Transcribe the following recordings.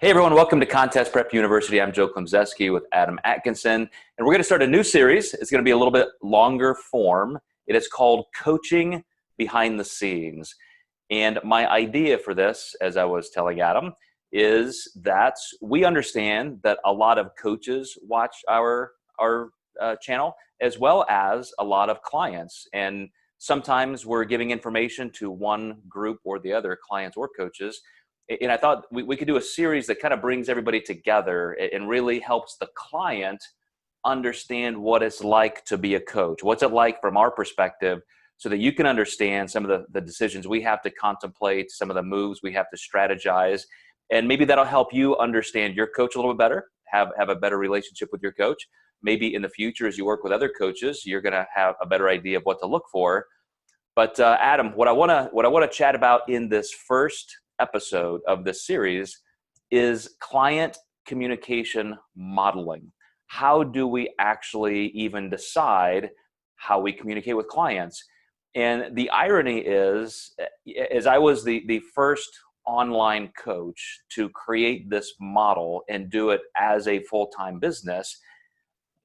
Hey everyone, welcome to Contest Prep University. I'm Joe Klemczewski with Adam Atkinson, and we're going to start a new series. It's going to be a little bit longer form. It is called Coaching Behind the Scenes. And my idea for this, as I was telling Adam, is that we understand that a lot of coaches watch our channel, as well as a lot of clients. And sometimes we're giving information to one group or the other, clients or coaches. And I thought we could do a series that kind of brings everybody together and really helps the client understand what it's like to be a coach. What's it like from our perspective, so that you can understand some of the decisions we have to contemplate, some of the moves we have to strategize. And maybe that'll help you understand your coach a little bit better, have a better relationship with your coach. Maybe in the future, as you work with other coaches, you're going to have a better idea of what to look for. But Adam, what I want to chat about in this first episode of this series is client communication modeling. How do we actually even decide how we communicate with clients? And the irony is, as I was the first online coach to create this model and do it as a full-time business,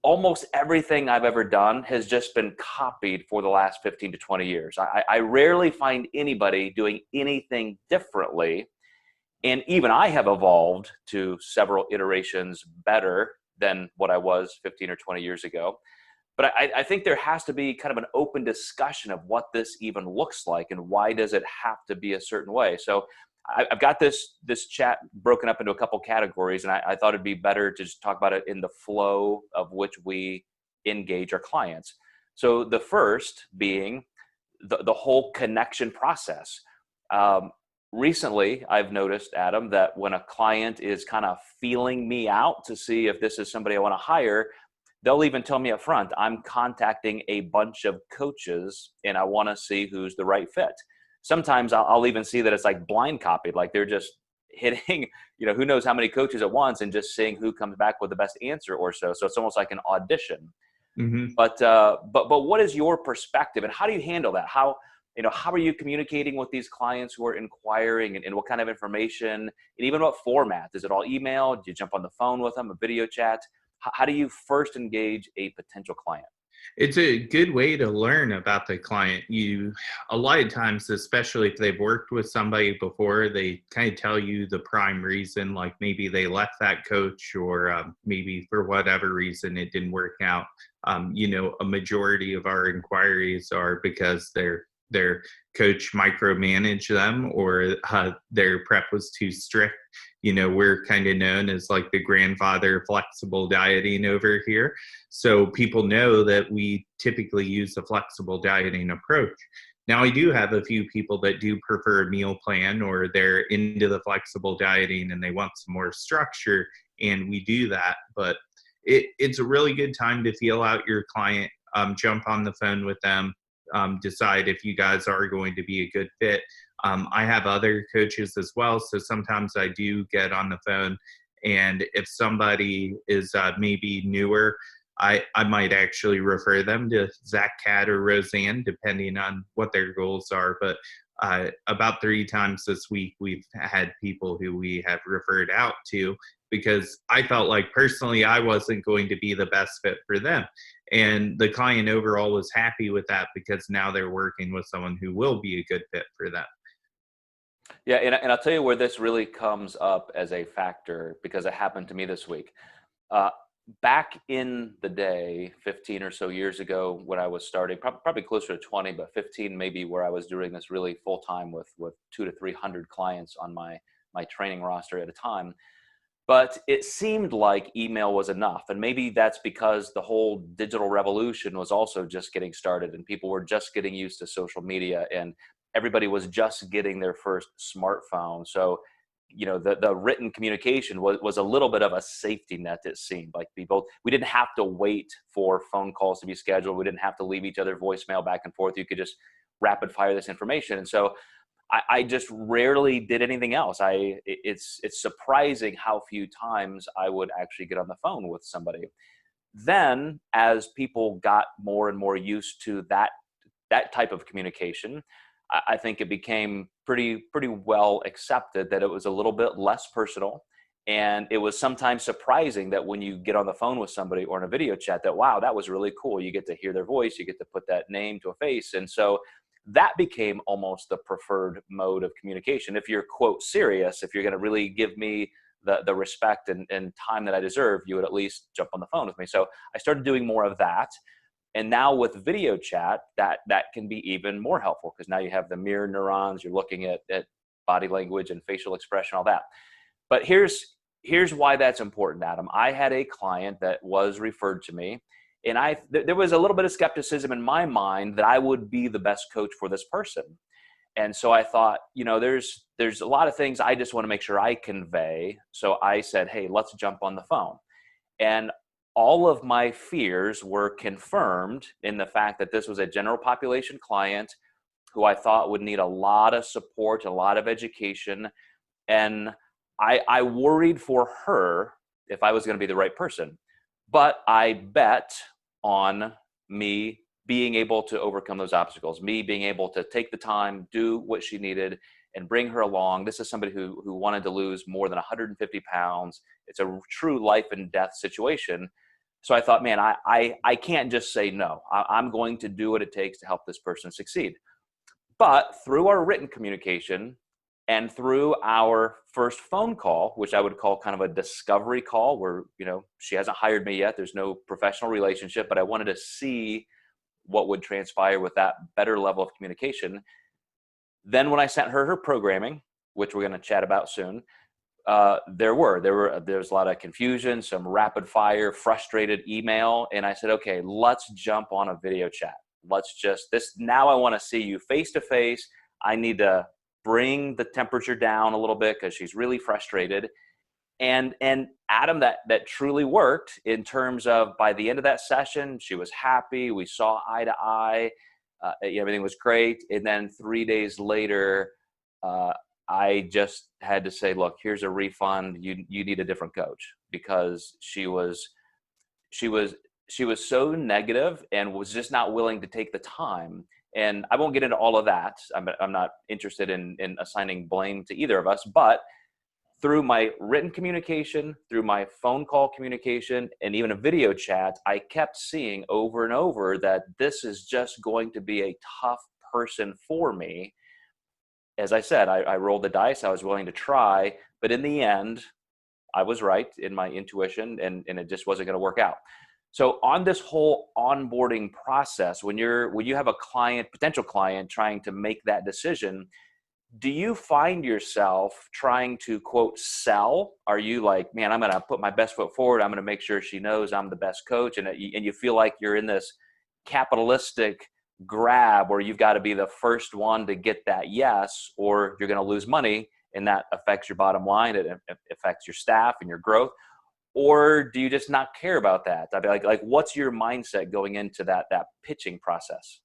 almost everything I've ever done has just been copied for the last 15 to 20 years. I rarely find anybody doing anything differently. And even I have evolved to several iterations better than what I was 15 or 20 years ago. But I think there has to be kind of an open discussion of what this even looks like and why does it have to be a certain way. So I've got this chat broken up into a couple categories, and I thought it'd be better to just talk about it in the flow of which we engage our clients. So the first being the whole connection process. Recently, I've noticed, Adam, that when a client is kind of feeling me out to see if this is somebody I want to hire, they'll even tell me up front, I'm contacting a bunch of coaches and I want to see who's the right fit. Sometimes I'll even see that it's like blind copied, like they're just hitting, who knows how many coaches at once and just seeing who comes back with the best answer or so. So it's almost like an audition. Mm-hmm. But what is your perspective and how do you handle that? How are you communicating with these clients who are inquiring, and what kind of information, and even what format? Is it all email? Do you jump on the phone with them, a video chat? How do you first engage a potential client? It's a good way to learn about the client. A lot of times, especially if they've worked with somebody before, they kind of tell you the prime reason, like maybe they left that coach or maybe for whatever reason it didn't work out. A majority of our inquiries are because their coach micromanaged them or their prep was too strict. We're kind of known as like the grandfather of flexible dieting over here. So people know that we typically use the flexible dieting approach. Now, I do have a few people that do prefer a meal plan, or they're into the flexible dieting and they want some more structure, and we do that. But it's a really good time to feel out your client, jump on the phone with them, decide if you guys are going to be a good fit. I have other coaches as well, so sometimes I do get on the phone, and if somebody is maybe newer, I might actually refer them to Zach, Kat, or Roseanne, depending on what their goals are. But about 3 times this week, we've had people who we have referred out to because I felt like personally I wasn't going to be the best fit for them. And the client overall was happy with that because now they're working with someone who will be a good fit for them. Yeah, and I'll tell you where this really comes up as a factor, because it happened to me this week. Back in the day, 15 or so years ago, when I was starting, probably closer to 20, but 15 maybe, where I was doing this really full time with 200 to 300 clients on my training roster at a time. But it seemed like email was enough. And maybe that's because the whole digital revolution was also just getting started and people were just getting used to social media and everybody was just getting their first smartphone. So, the written communication was a little bit of a safety net, it seemed. Like we didn't have to wait for phone calls to be scheduled. We didn't have to leave each other voicemail back and forth. You could just rapid fire this information. And so I just rarely did anything else. It's surprising how few times I would actually get on the phone with somebody. Then, as people got more and more used to that type of communication, I think it became pretty well accepted that it was a little bit less personal And it was sometimes surprising that when you get on the phone with somebody or in a video chat that, wow, that was really cool. You get to hear their voice, you get to put that name to a face. And so that became almost the preferred mode of communication. If you're, quote, serious, if you're going to really give me the respect and time that I deserve, you would at least jump on the phone with me. So I started doing more of that. And now with video chat, that can be even more helpful, because now you have the mirror neurons, you're looking at body language and facial expression, all that. But here's why that's important, Adam. I had a client that was referred to me, and there was a little bit of skepticism in my mind that I would be the best coach for this person. And so I thought, there's a lot of things I just want to make sure I convey. So I said, hey, let's jump on the phone. And all of my fears were confirmed in the fact that this was a general population client who I thought would need a lot of support, a lot of education. And I worried for her if I was going to be the right person. But I bet on me being able to overcome those obstacles, me being able to take the time, do what she needed, and bring her along. This is somebody who wanted to lose more than 150 pounds. It's a true life and death situation. So I thought, man, I can't just say no. I'm going to do what it takes to help this person succeed. But through our written communication and through our first phone call, which I would call kind of a discovery call where, she hasn't hired me yet. There's no professional relationship, but I wanted to see what would transpire with that better level of communication. Then when I sent her programming, which we're going to chat about soon, there was a lot of confusion, some rapid fire, frustrated email. And I said, okay, let's jump on a video chat. Now I want to see you face to face. I need to bring the temperature down a little bit because she's really frustrated. And Adam, that truly worked in terms of by the end of that session, she was happy. We saw eye to eye. Everything was great. And then 3 days later, I just had to say, look, here's a refund. You need a different coach, because she was so negative and was just not willing to take the time. And I won't get into all of that. I'm not interested in assigning blame to either of us, but through my written communication, through my phone call communication, and even a video chat, I kept seeing over and over that this is just going to be a tough person for me. As I said, I rolled the dice. I was willing to try, but in the end, I was right in my intuition, and it just wasn't going to work out. So on this whole onboarding process, when you have a potential client trying to make that decision, do you find yourself trying to, quote, sell? Are you like, man, I'm going to put my best foot forward. I'm going to make sure she knows I'm the best coach. And you feel like you're in this capitalistic grab where you've got to be the first one to get that yes, or you're going to lose money, and that affects your bottom line. It affects your staff and your growth. Or do you just not care about that? I'd be like, what's your mindset going into that pitching process?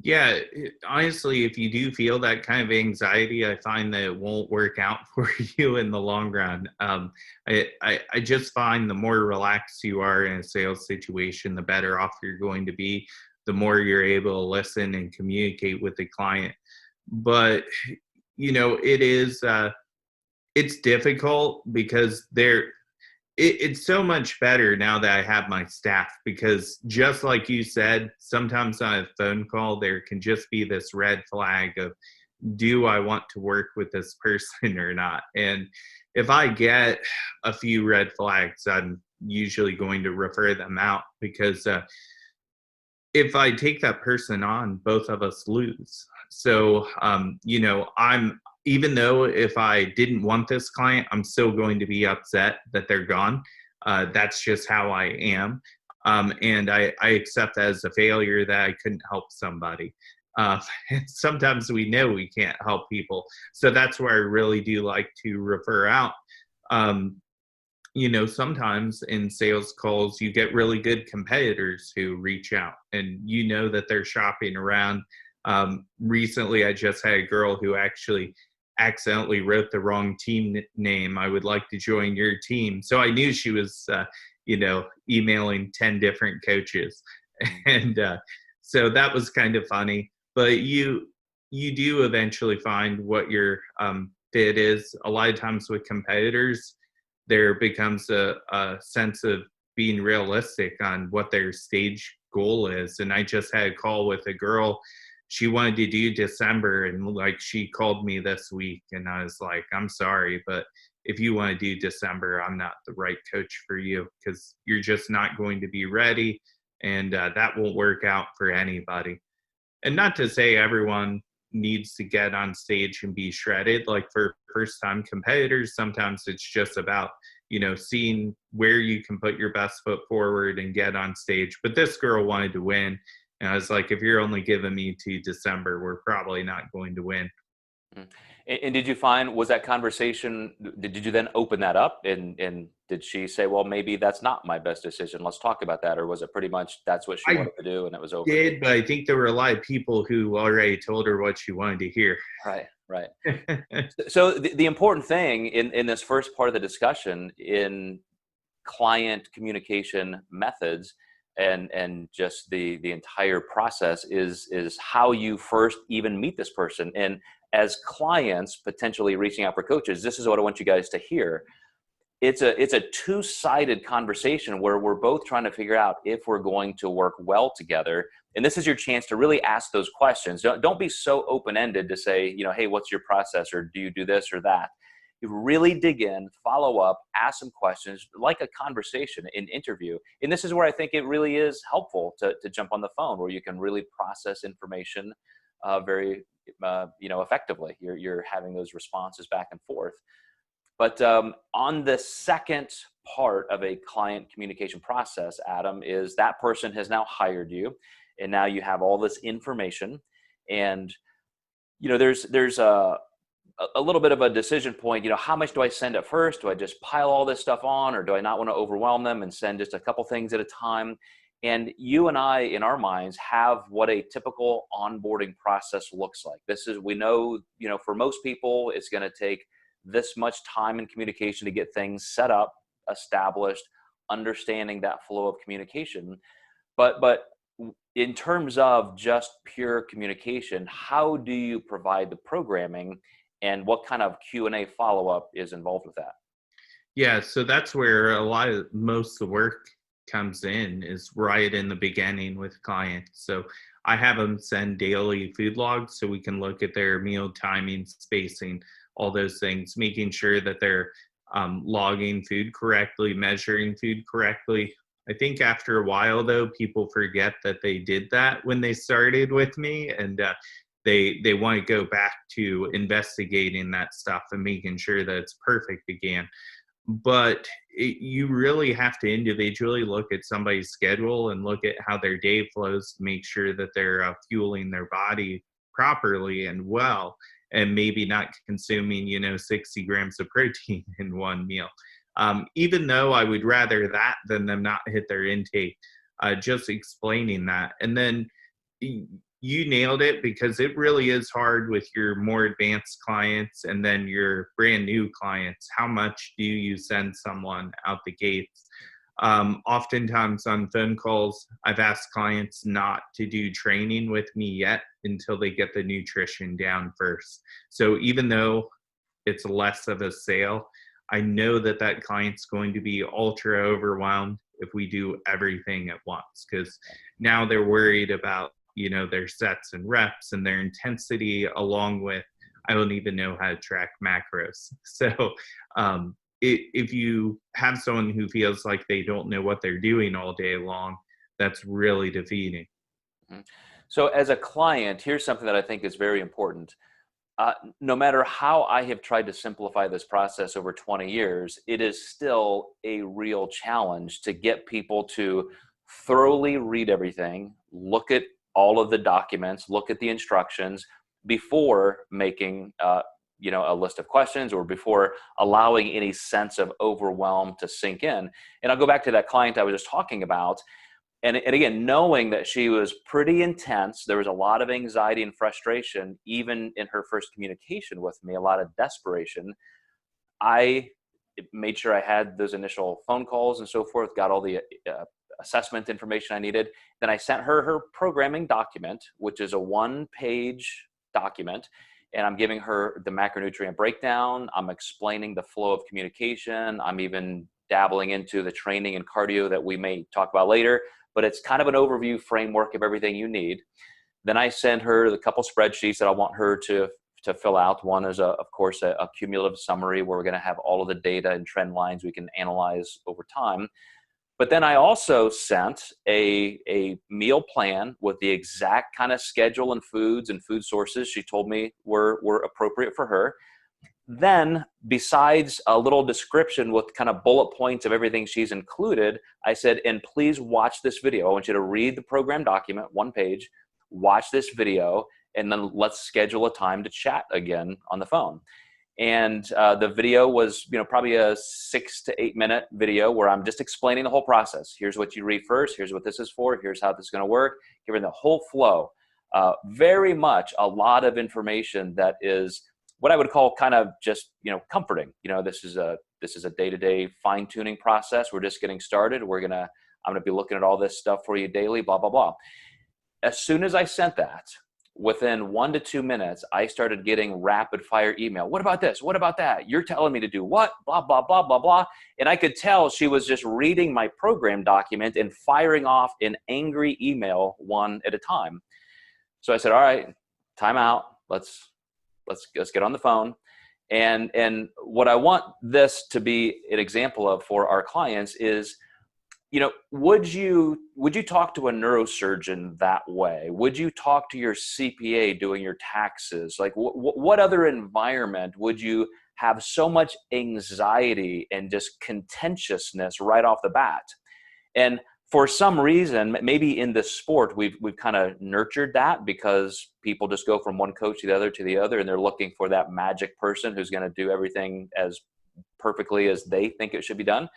Yeah, honestly, if you do feel that kind of anxiety, I find that it won't work out for you in the long run. I just find the more relaxed you are in a sales situation, the better off you're going to be, the more you're able to listen and communicate with the client. But, it's difficult because it's so much better now that I have my staff, because just like you said, sometimes on a phone call, there can just be this red flag of, do I want to work with this person or not? And if I get a few red flags, I'm usually going to refer them out, because if I take that person on, both of us lose. So, even though if I didn't want this client, I'm still going to be upset that they're gone. That's just how I am. And I accept that as a failure that I couldn't help somebody. And sometimes we know we can't help people. So that's where I really do like to refer out. Sometimes in sales calls, you get really good competitors who reach out, and that they're shopping around. Recently, I just had a girl who actually accidentally wrote the wrong team name. I would like to join your team. So I knew she was, emailing 10 different coaches. And so that was kind of funny. But you do eventually find what your fit is. A lot of times with competitors, there becomes a sense of being realistic on what their stage goal is. And I just had a call with a girl. She wanted to do December, and like she called me this week, and I was like, I'm sorry, but if you want to do December, I'm not the right coach for you, because you're just not going to be ready, and that won't work out for anybody. And not to say everyone needs to get on stage and be shredded. Like for first time competitors, sometimes it's just about, seeing where you can put your best foot forward and get on stage. But this girl wanted to win. And I was like, if you're only giving me to December, we're probably not going to win. And did you find, was that conversation, did you then open that up and did she say, well, maybe that's not my best decision, let's talk about that? Or was it pretty much that's what she I wanted to do and it was over? did, but I think there were a lot of people who already told her what she wanted to hear. Right. So the important thing in this first part of the discussion in client communication methods and just the entire process is how you first even meet this person. And as clients potentially reaching out for coaches, this is what I want you guys to hear. It's a two-sided conversation where we're both trying to figure out if we're going to work well together. And this is your chance to really ask those questions. Don't be so open-ended to say, hey, what's your process? Or do you do this or that? You really dig in, follow up, ask some questions, like a conversation, an interview. And this is where I think it really is helpful to jump on the phone, where you can really process information very effectively. You're having those responses back and forth. But on the second part of a client communication process, Adam, is that person has now hired you, and now you have all this information, and there's a little bit of a decision point. How much do I send at first? Do I just pile all this stuff on, or do I not want to overwhelm them and send just a couple things at a time? And you and I, in our minds, have what a typical onboarding process looks like. We know, for most people, it's going to take this much time and communication to get things set up, established, understanding that flow of communication. But in terms of just pure communication, how do you provide the programming, and what kind of Q&A follow-up is involved with that? Yeah, so that's where most of the work comes in, is right in the beginning with clients. So I have them send daily food logs so we can look at their meal timing, spacing, all those things, making sure that they're logging food correctly, measuring food correctly. I think after a while, though, people forget that they did that when they started with me, and they want to go back to investigating that stuff and making sure that it's perfect again. But you really have to individually look at somebody's schedule and look at how their day flows to make sure that they're fueling their body properly and well, and maybe not consuming 60 grams of protein in one meal. Even though I would rather that than them not hit their intake, just explaining that. And then you nailed it, because it really is hard with your more advanced clients and then your brand new clients. How much do you send someone out the gates? Oftentimes on phone calls, I've asked clients not to do training with me yet until they get the nutrition down first. So even though it's less of a sale, I know that that client's going to be ultra overwhelmed if we do everything at once, because now they're worried about their sets and reps and their intensity, along with, I don't even know how to track macros. So if you have someone who feels like they don't know what they're doing all day long, that's really defeating. So as a client, here's something that I think is very important. No matter how I have tried to simplify this process over 20 years, it is still a real challenge to get people to thoroughly read everything, look at all of the documents, look at the instructions before making a list of questions, or before allowing any sense of overwhelm to sink in. And I'll go back to that client I was just talking about. And again, knowing that she was pretty intense, there was a lot of anxiety and frustration, even in her first communication with me, a lot of desperation. I made sure I had those initial phone calls and so forth, got all the assessment information I needed. Then I sent her programming document, which is a one-page document. and I'm giving her the macronutrient breakdown. I'm explaining the flow of communication. I'm even dabbling into the training and cardio that we may talk about later, but it's kind of an overview framework of everything you need. Then I send her the couple spreadsheets that I want her to fill out. One is, of course, a cumulative summary where we're going to have all of the data and trend lines we can analyze over time. But then I also sent a meal plan with the exact kind of schedule and foods and food sources she told me were appropriate for her. Then, besides a little description with kind of bullet points of everything she's included, I said, and please watch this video. I want you to read the program document, one page, watch this video, and then let's schedule a time to chat again on the phone. And the video was, probably a 6 to 8 minute video where I'm just explaining the whole process. Here's what you read first. Here's what this is for. Here's how this is going to work. Giving the whole flow. Very much a lot of information that is what I would call kind of just, comforting. This is a day-to-day fine-tuning process. We're just getting started. I'm going to be looking at all this stuff for you daily, blah, blah, blah. As soon as I sent that, within 1 to 2 minutes, I started getting rapid fire email. What about this? What about that? You're telling me to do what? Blah, blah, blah, blah, blah. And I could tell she was just reading my program document and firing off an angry email one at a time. So I said, all right, time out. Let's get on the phone. And what I want this to be an example of for our clients is, would you talk to a neurosurgeon that way? Would you talk to your CPA doing your taxes? Like what other environment would you have so much anxiety and just contentiousness right off the bat? And for some reason, maybe in this sport, we've kind of nurtured that because people just go from one coach to the other, and they're looking for that magic person who's going to do everything as perfectly as they think it should be done.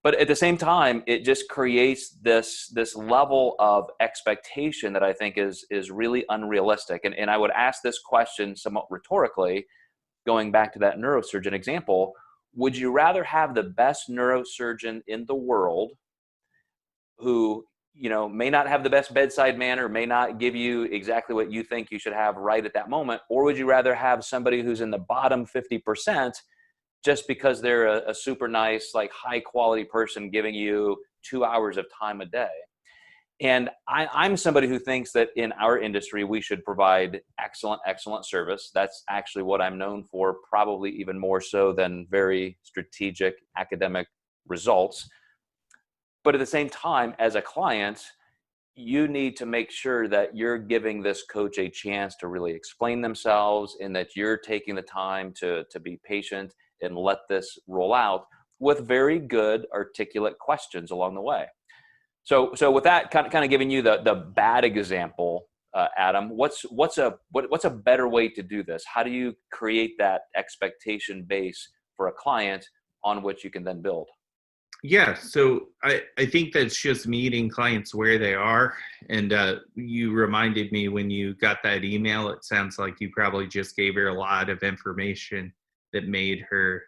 But at the same time, it just creates this level of expectation that I think is really unrealistic. And I would ask this question somewhat rhetorically, going back to that neurosurgeon example, would you rather have the best neurosurgeon in the world who, may not have the best bedside manner, may not give you exactly what you think you should have right at that moment? Or would you rather have somebody who's in the bottom 50% just because they're a super nice, like high quality person giving you 2 hours of time a day? And I'm somebody who thinks that in our industry, we should provide excellent service. That's actually what I'm known for, probably even more so than very strategic academic results. But at the same time, as a client, you need to make sure that you're giving this coach a chance to really explain themselves, and that you're taking the time to be patient and let this roll out with very good articulate questions along the way. So with that kind of giving you the bad example, Adam, what's a better way to do this? How do you create that expectation base for a client on which you can then build? Yeah, so I think that's just meeting clients where they are. And you reminded me when you got that email, it sounds like you probably just gave her a lot of information that made her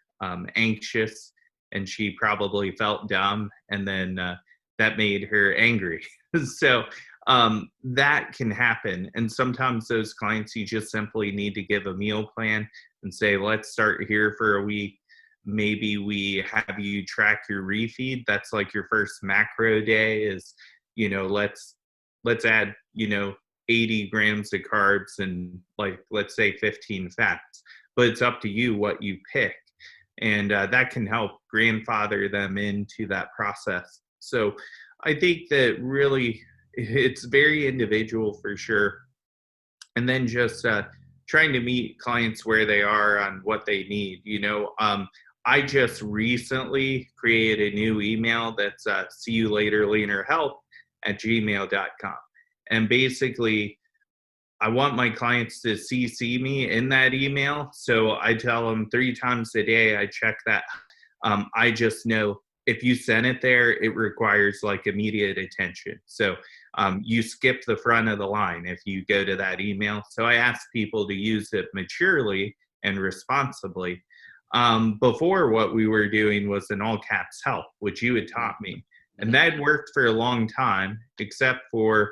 anxious, and she probably felt dumb, and then that made her angry. So that can happen. And sometimes those clients, you just simply need to give a meal plan and say, let's start here for a week. Maybe we have you track your refeed. That's like your first macro day is, let's add, 80 grams of carbs and let's say 15 fats, but it's up to you what you pick. And that can help grandfather them into that process. So I think that really it's very individual for sure. And then just trying to meet clients where they are on what they need. I just recently created a new email that's SeeYouLaterLeanerHelp@gmail.com. And basically, I want my clients to CC me in that email. So I tell them 3 times a day, I check that. I just know if you send it there, it requires like immediate attention. So you skip the front of the line if you go to that email. So I ask people to use it maturely and responsibly. Before, what we were doing was an all caps help, which you had taught me. And that worked for a long time, except for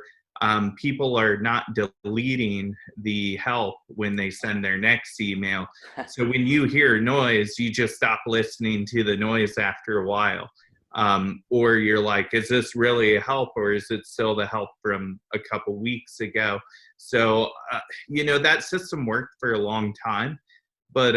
people are not deleting the help when they send their next email. So when you hear noise, you just stop listening to the noise after a while. Or you're like, is this really a help, or is it still the help from a couple weeks ago? So, that system worked for a long time, but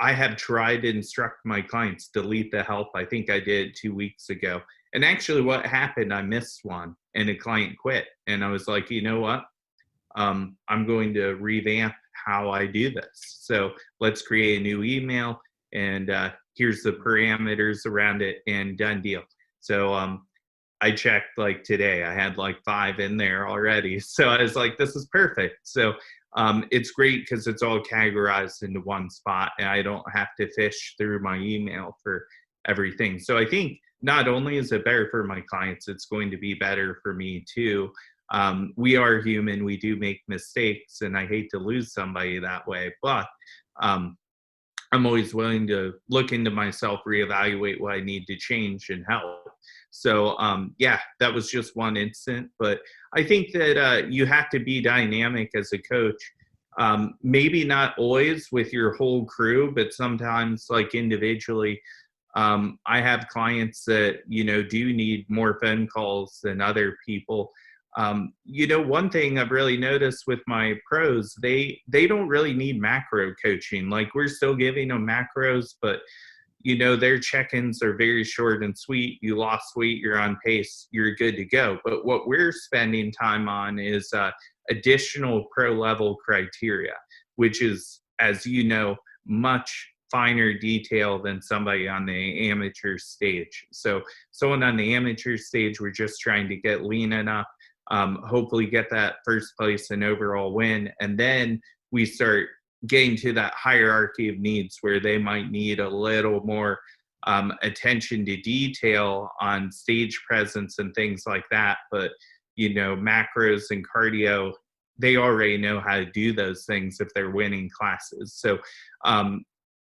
I have tried to instruct my clients delete the help. I think I did 2 weeks ago. And actually what happened, I missed one and a client quit. And I was like, you know what? I'm going to revamp how I do this. So let's create a new email, and here's the parameters around it, and done deal. So I checked like today, I had like 5 in there already. So I was like, this is perfect. So it's great because it's all categorized into one spot, and I don't have to fish through my email for everything. So I think not only is it better for my clients, it's going to be better for me too. We are human, we do make mistakes, and I hate to lose somebody that way, but I'm always willing to look into myself, reevaluate what I need to change and help. So yeah, that was just one instant, but I think that you have to be dynamic as a coach. Maybe not always with your whole crew, but sometimes like individually. I have clients that, do need more phone calls than other people. One thing I've really noticed with my pros, they don't really need macro coaching. Like, we're still giving them macros, but their check-ins are very short and sweet. You lost weight, you're on pace, you're good to go. But what we're spending time on is additional pro level criteria, which is, as you know, much finer detail than somebody on the amateur stage. So someone on the amateur stage, we're just trying to get lean enough, hopefully get that first place and overall win. And then we start getting to that hierarchy of needs where they might need a little more attention to detail on stage presence and things like that. But, macros and cardio, they already know how to do those things if they're winning classes. So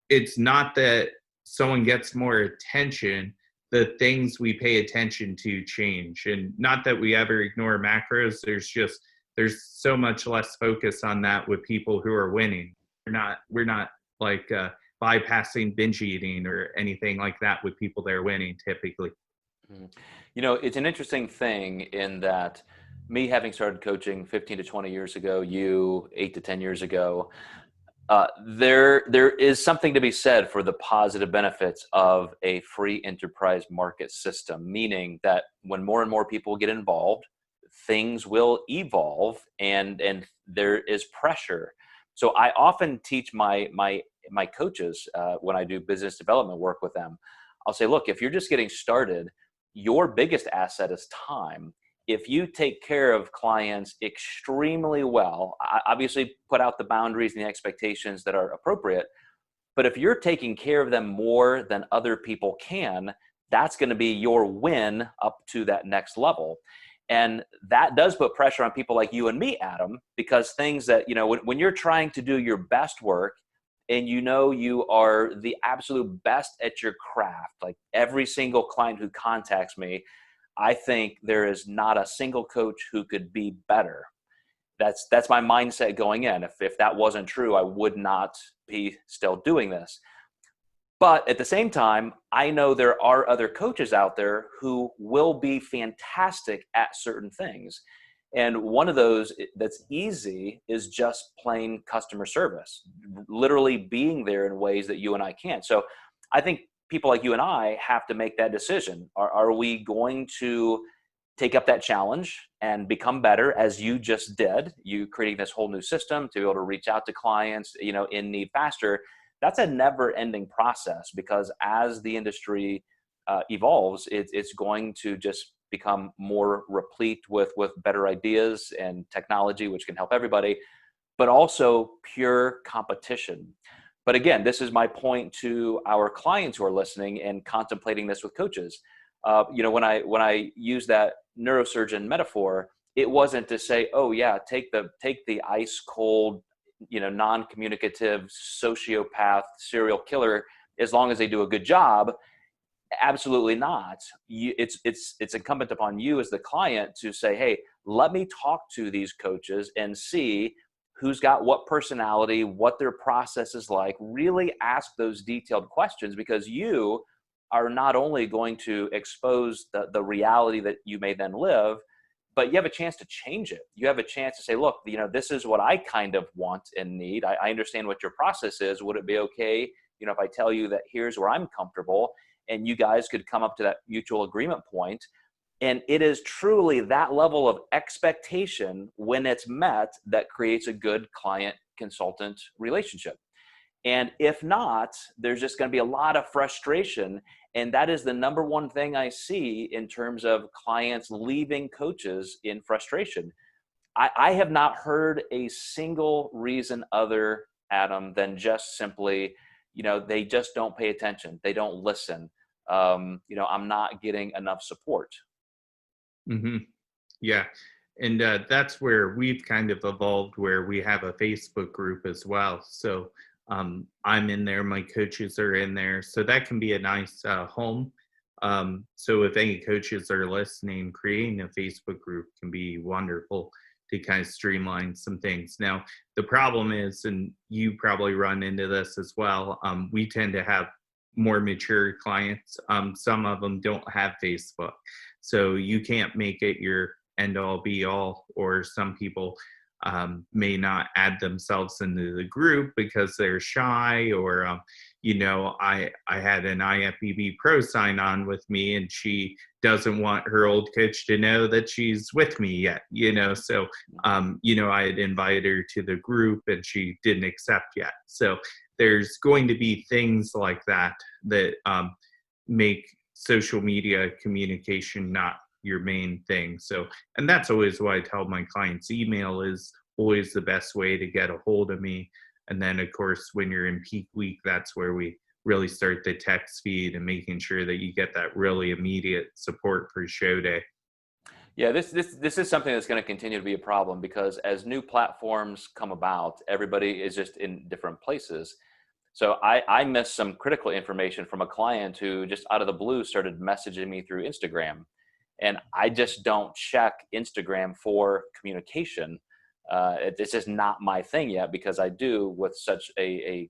it's not that someone gets more attention, the things we pay attention to change. And not that we ever ignore macros, there's so much less focus on that with people who are winning. We're not like bypassing binge eating or anything like that with people that are winning typically. It's an interesting thing in that me having started coaching 15 to 20 years ago, you 8 to 10 years ago, there is something to be said for the positive benefits of a free enterprise market system, meaning that when more and more people get involved, things will evolve, and there is pressure. So I often teach my coaches when I do business development work with them. I'll say, look, if you're just getting started, your biggest asset is time. If you take care of clients extremely well, obviously put out the boundaries and the expectations that are appropriate, but if you're taking care of them more than other people can, that's going to be your win up to that next level. And that does put pressure on people like you and me, Adam, because things that, when you're trying to do your best work and you are the absolute best at your craft, like every single client who contacts me, I think there is not a single coach who could be better. That's my mindset going in. If that wasn't true, I would not be still doing this. But at the same time, I know there are other coaches out there who will be fantastic at certain things. And one of those that's easy is just plain customer service, literally being there in ways that you and I can't. So I think people like you and I have to make that decision. Are we going to take up that challenge and become better, as you just did, you creating this whole new system to be able to reach out to clients, in need faster? That's a never-ending process, because as the industry evolves, it's going to just become more replete with better ideas and technology, which can help everybody, but also pure competition. But again, this is my point to our clients who are listening and contemplating this with coaches. When I use that neurosurgeon metaphor, it wasn't to say, oh yeah, take the ice cold, non-communicative sociopath serial killer, as long as they do a good job. Absolutely not. It's incumbent upon you as the client to say, hey, let me talk to these coaches and see who's got what personality, what their process is like. Really ask those detailed questions, because you are not only going to expose the reality that you may then live, but you have a chance to change it. You have a chance to say, look, this is what I kind of want and need. I understand what your process is. Would it be okay, if I tell you that here's where I'm comfortable, and you guys could come up to that mutual agreement point? And it is truly that level of expectation, when it's met, that creates a good client consultant relationship. And if not, there's just going to be a lot of frustration. And that is the number one thing I see in terms of clients leaving coaches in frustration. I have not heard a single reason other, Adam, than just simply, they just don't pay attention. They don't listen. I'm not getting enough support. Mm-hmm. Yeah. And that's where we've kind of evolved, where we have a Facebook group as well. So I'm in there, my coaches are in there. So that can be a nice home. So if any coaches are listening, creating a Facebook group can be wonderful to kind of streamline some things. Now, the problem is, and you probably run into this as well, we tend to have more mature clients. Some of them don't have Facebook. So you can't make it your end all be all, or some people may not add themselves into the group because they're shy, or I had an IFBB pro sign on with me, and she doesn't want her old coach to know that she's with me yet, so I had invited her to the group and she didn't accept yet. So there's going to be things like that make social media communication not your main thing. So, and that's always why I tell my clients, email is always the best way to get a hold of me. And then of course, when you're in peak week, that's where we really start the text feed and making sure that you get that really immediate support for show day. Yeah, this is something that's going to continue to be a problem, because as new platforms come about, everybody is just in different places. So I missed some critical information from a client who just out of the blue started messaging me through Instagram. And I just don't check Instagram for communication. It's just not my thing yet, because I do with such a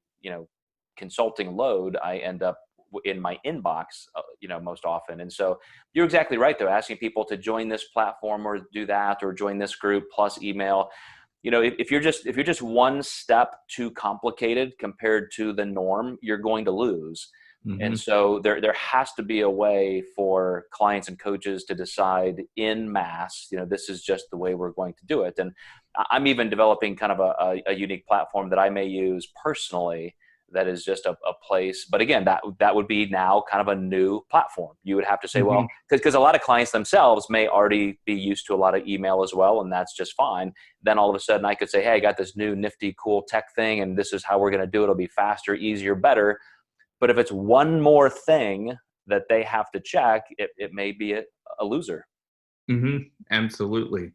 consulting load, I end up in my inbox, most often. And so you're exactly right, though, asking people to join this platform or do that, or join this group plus email. If you're just one step too complicated compared to the norm, you're going to lose. Mm-hmm. And so there has to be a way for clients and coaches to decide in mass, this is just the way we're going to do it. And I'm even developing kind of a unique platform that I may use personally, that is just a place. But again, that would be now kind of a new platform. You would have to say, mm-hmm. well, because a lot of clients themselves may already be used to a lot of email as well, and that's just fine. Then all of a sudden I could say, hey, I got this new nifty, cool tech thing, and this is how we're going to do it. It'll be faster, easier, better. But if it's one more thing that they have to check, it may be a loser. Mm-hmm. Absolutely.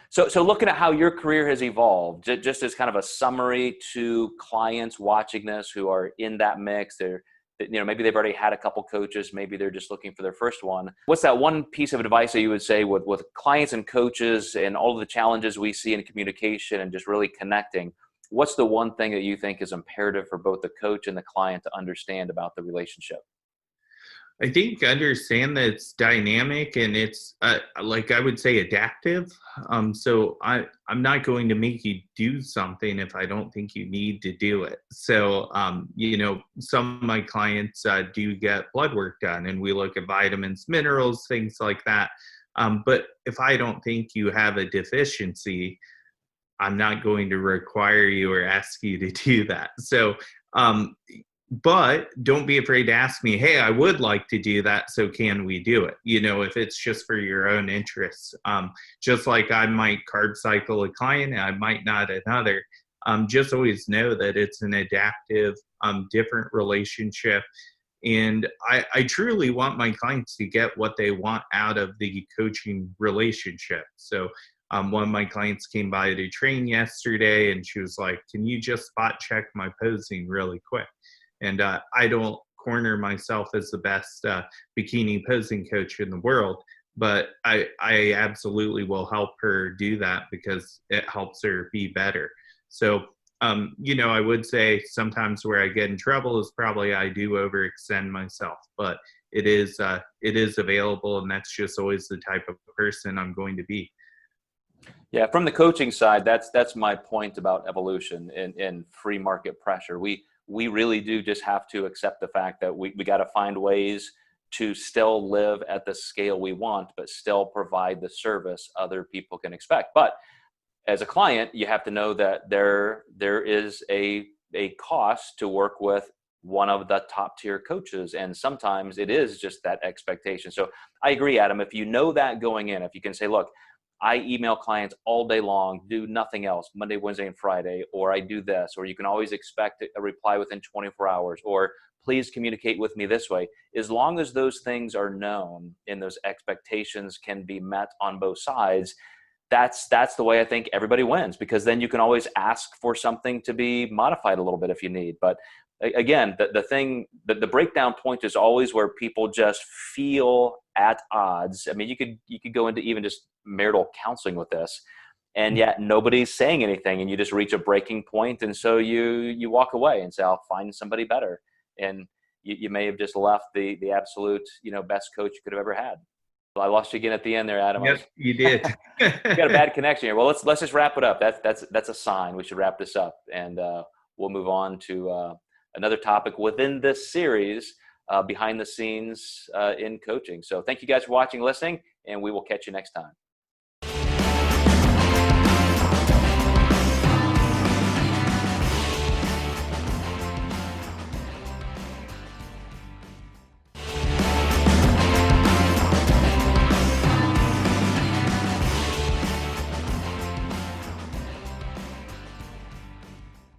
So looking at how your career has evolved, just as kind of a summary to clients watching this who are in that mix, maybe they've already had a couple coaches, maybe they're just looking for their first one. What's that one piece of advice that you would say with clients and coaches and all of the challenges we see in communication and just really connecting? What's the one thing that you think is imperative for both the coach and the client to understand about the relationship? I think understand that it's dynamic and it's like I would say adaptive. So I'm not going to make you do something if I don't think you need to do it. So, some of my clients do get blood work done, and we look at vitamins, minerals, things like that. But if I don't think you have a deficiency, I'm not going to require you or ask you to do that. So, but don't be afraid to ask me, hey, I would like to do that, so can we do it? If it's just for your own interests. Just like I might carb cycle a client, I might not another. Just always know that it's an adaptive, different relationship. And I truly want my clients to get what they want out of the coaching relationship. So one of my clients came by to train yesterday, and she was like, can you just spot check my posing really quick? And I don't corner myself as the best bikini posing coach in the world, but I absolutely will help her do that because it helps her be better. So, I would say sometimes where I get in trouble is probably I do overextend myself, but it is available, and that's just always the type of person I'm going to be. Yeah, from the coaching side, that's my point about evolution and free market pressure. We really do just have to accept the fact that we got to find ways to still live at the scale we want, but still provide the service other people can expect. But as a client, you have to know that there is a cost to work with one of the top tier coaches. And sometimes it is just that expectation. So I agree, Adam, if you know that going in, if you can say, look, I email clients all day long, do nothing else, Monday, Wednesday, and Friday, or I do this, or you can always expect a reply within 24 hours, or please communicate with me this way. As long as those things are known and those expectations can be met on both sides, that's the way I think everybody wins, because then you can always ask for something to be modified a little bit if you need. But again, the breakdown point is always where people just feel at odds. I mean, you could go into even just marital counseling with this, and yet nobody's saying anything, and you just reach a breaking point, and so you walk away and say, I'll find somebody better. And you may have just left the absolute best coach you could have ever had. Well, I lost you again at the end there, Adam. Yep, you did. We got a bad connection here. Well, let's just wrap it up. That's a sign. We should wrap this up, and we'll move on to another topic within this series, behind the scenes in coaching. So thank you guys for watching, listening, and we will catch you next time.